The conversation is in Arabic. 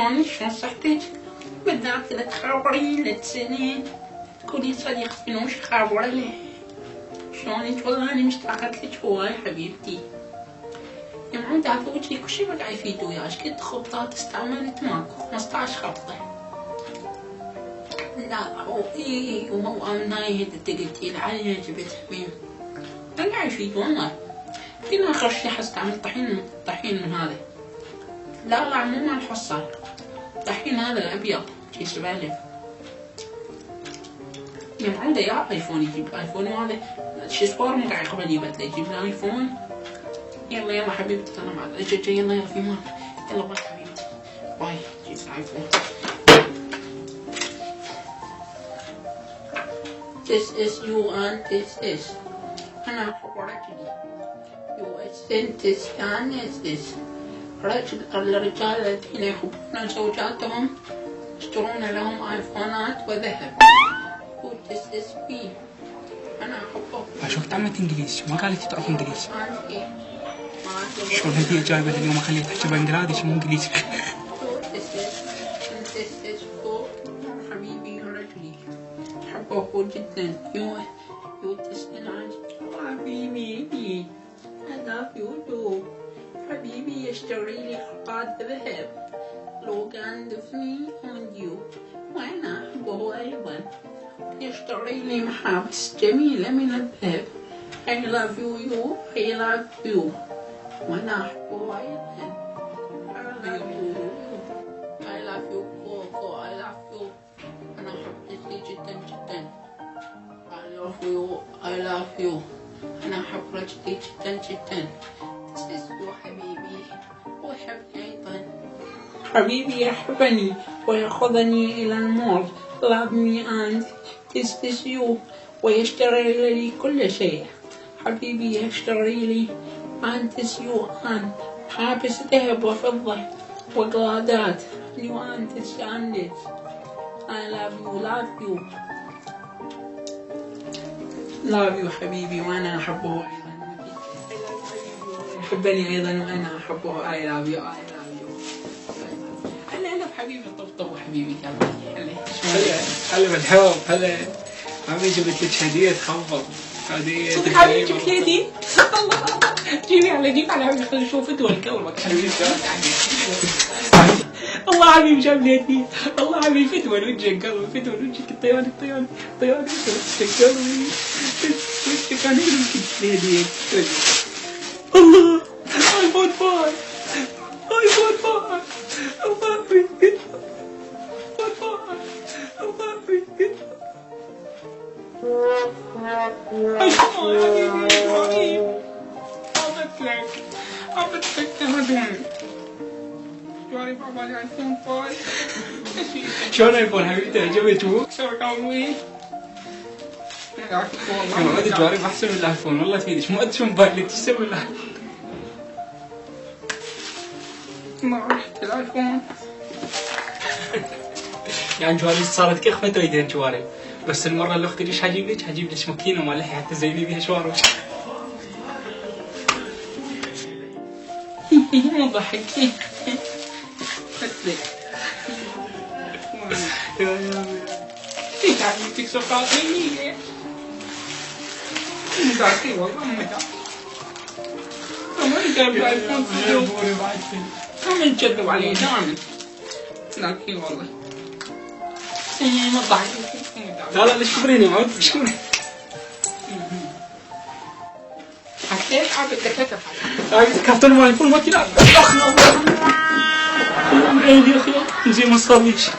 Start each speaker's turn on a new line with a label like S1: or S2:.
S1: شلونك؟ شلون صحتك؟ بالذات إذا تخابرين لتسألين تقولين صديقتي وش خابرة شلونك؟ والله أنا مشتاقة لك هواي حبيبتي. يا معود عارفة وجهي كل شي ما قاعد يفيد وياش، كنت خبطات استعملت ماكو 15 خبطة. لا هو وهو أمناي هدى قلتي العالية جبت حبيب ما قاعد يفيد والله. فينا آخر شي حستعمل طحين من هذا. لا مو مال الحصان، طحين هذا الأبيض شي سبالف. يا معودة يا ايفون يجيب ايفون وهذا شي صور مو قاعد يقبل يبدله يجيب لي ايفون. يلا حبيبتي يلا مع الأجل يلا في مال يلا باي حبيبتي باي جيب ايفون. This is you and this is أنا أحب رجلي this الرجال الذين يحبون زوجاتهم يشترون لهم آيفونات وذهب. This is me أنا أحبه.
S2: شوف تعلمت إنجليزي ما قالت تعرف إنجليزي. شلون هدية جايبة اليوم أخليها تحكي بنجلاديش مو إنجليزي.
S1: حبيبي رجلي أحبه جدا. يو تسأل عن حبيبي I love you too. حبيبي يشتري لي حقات ذهب لو كان دفني on you وأنا أحبه أيضا. يشتري لي محابس جميلة من الذهب. I love you I love you وأنا أحبه أيضا. I love you Coco I love you أنا أحبك جدا I love you أنا أحبك جدا. This is you حبيبي ويحبني أيضا. حبيبي يحبني ويأخذني إلى المول. Love me and this is you ويشتري لي كل شيء. حبيبي يشتري لي and this you and حابس ذهب وفضة وقلادات. You and this and this I love you حبيبي وأنا أحبه أيضا. يحبني أيضا وأنا أحبه. I love you هلا بحبيبي طبطب حبيبي
S2: هلا بالحب هلا عمي جبت لك هدية تخبط هدية.
S1: صدق حبيبي جبت لي هدية؟ الله جيبي على حبيبي خلينا نشوف الدول كوربك حبيبي. الله حبيبي جاب لي هدية. الله حبيبي فتوى وجهك قلبي فتوى وجهك الطيارة وجهك كان يمكن لي هدية. الله ايفون 5 الله شلون ايفون حبيبتي عجبتك؟ شلون قوي؟ والله الجوارب احسن من الايفون والله تفيدش مو ادري موبايلك ايش يسوي له. ما رحت الايفون يعني جوارب صارت كيف ما تريدين جوارب بس المره اللي اختي ليش هجيب لك ماكينه مال لحيه حتى تزيني بيها شوارب. مو ضحكي يا حبيبتك سقاطيني مدعكي والله ما جاب الايفون كم نكذب عليه دائما لكن والله ما ضحك. لا ليش تكبريني ما تكبريني حكيت حابب تكتف كابتن ما يكون ما كنا اخ الله عيني اخي زي ما صار ليش